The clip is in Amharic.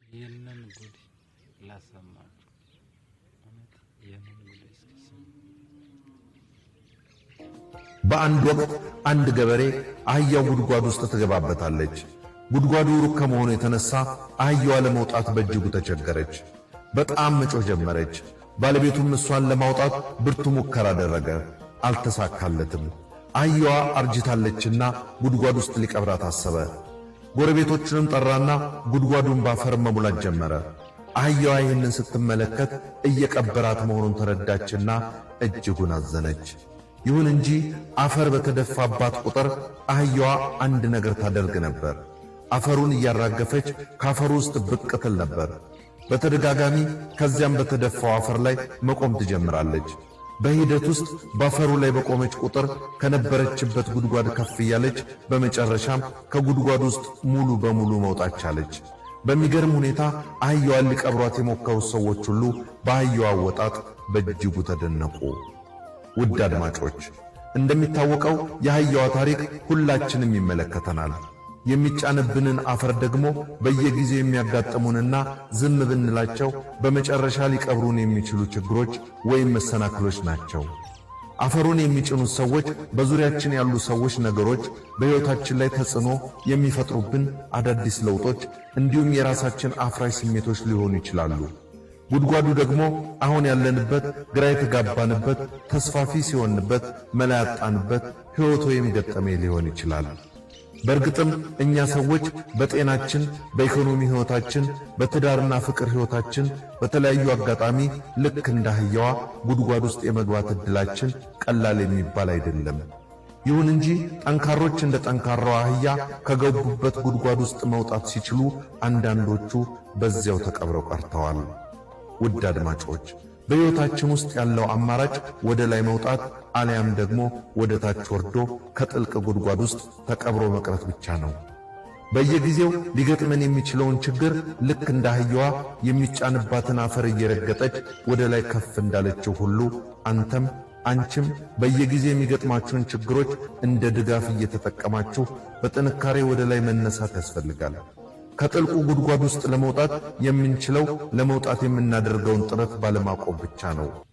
ይህንን ጉድ ላሰማችሁ። እውነት ይህንን ጉድ እስኪሰሙ። በአንድ ወቅት አንድ ገበሬ አህያው ጉድጓድ ውስጥ ትገባበታለች። ጉድጓዱ ሩቅ ከመሆኑ የተነሳ አህያዋ ለመውጣት በእጅጉ ተቸገረች። በጣም መጮህ ጀመረች። ባለቤቱም እሷን ለማውጣት ብርቱ ሙከራ አደረገ፣ አልተሳካለትም። አህያዋ አርጅታለችና ጉድጓድ ውስጥ ሊቀብራት አሰበ። ጎረቤቶቹንም ጠራና ጉድጓዱን ባፈር መሙላት ጀመረ። አህያዋ ይህንን ስትመለከት እየቀበራት መሆኑን ተረዳችና እጅጉን አዘነች። ይሁን እንጂ አፈር በተደፋባት ቁጥር አህያዋ አንድ ነገር ታደርግ ነበር። አፈሩን እያራገፈች ካፈሩ ውስጥ ብቅ ትል ነበር። በተደጋጋሚ ከዚያም በተደፋው አፈር ላይ መቆም ትጀምራለች። በሂደት ውስጥ በአፈሩ ላይ በቆመች ቁጥር ከነበረችበት ጉድጓድ ከፍ እያለች በመጨረሻም ከጉድጓድ ውስጥ ሙሉ በሙሉ መውጣት ቻለች። በሚገርም ሁኔታ አህያዋን ሊቀብሯት የሞከሩት ሰዎች ሁሉ በአህያዋ አወጣጥ በእጅጉ ተደነቁ። ውድ አድማጮች፣ እንደሚታወቀው የአህያዋ ታሪክ ሁላችንም ይመለከተናል። የሚጫንብንን አፈር ደግሞ በየጊዜው የሚያጋጥሙንና ዝም ብንላቸው በመጨረሻ ሊቀብሩን የሚችሉ ችግሮች ወይም መሰናክሎች ናቸው። አፈሩን የሚጭኑት ሰዎች በዙሪያችን ያሉ ሰዎች፣ ነገሮች በሕይወታችን ላይ ተጽዕኖ የሚፈጥሩብን አዳዲስ ለውጦች እንዲሁም የራሳችን አፍራሽ ስሜቶች ሊሆኑ ይችላሉ። ጉድጓዱ ደግሞ አሁን ያለንበት፣ ግራ የተጋባንበት፣ ተስፋፊ ሲሆንበት፣ መላ ያጣንበት ሕይወት ወይም ገጠሜ ሊሆን ይችላል። በእርግጥም እኛ ሰዎች በጤናችን፣ በኢኮኖሚ ሕይወታችን፣ በትዳርና ፍቅር ሕይወታችን በተለያዩ አጋጣሚ ልክ እንደ አህያዋ ጉድጓድ ውስጥ የመግባት ዕድላችን ቀላል የሚባል አይደለም። ይሁን እንጂ ጠንካሮች እንደ ጠንካራው አህያ ከገቡበት ጉድጓድ ውስጥ መውጣት ሲችሉ፣ አንዳንዶቹ በዚያው ተቀብረው ቀርተዋል። ውድ አድማጮች፣ በሕይወታችን ውስጥ ያለው አማራጭ ወደ ላይ መውጣት አልያም ደግሞ ወደ ታች ወርዶ ከጥልቅ ጉድጓድ ውስጥ ተቀብሮ መቅረት ብቻ ነው። በየጊዜው ሊገጥመን የሚችለውን ችግር ልክ እንደ አህያዋ የሚጫንባትን አፈር እየረገጠች ወደ ላይ ከፍ እንዳለችው ሁሉ አንተም አንቺም በየጊዜው የሚገጥማችሁን ችግሮች እንደ ድጋፍ እየተጠቀማችሁ በጥንካሬ ወደ ላይ መነሳት ያስፈልጋል። ከጥልቁ ጉድጓድ ውስጥ ለመውጣት የምንችለው ለመውጣት የምናደርገውን ጥረት ባለማቆም ብቻ ነው።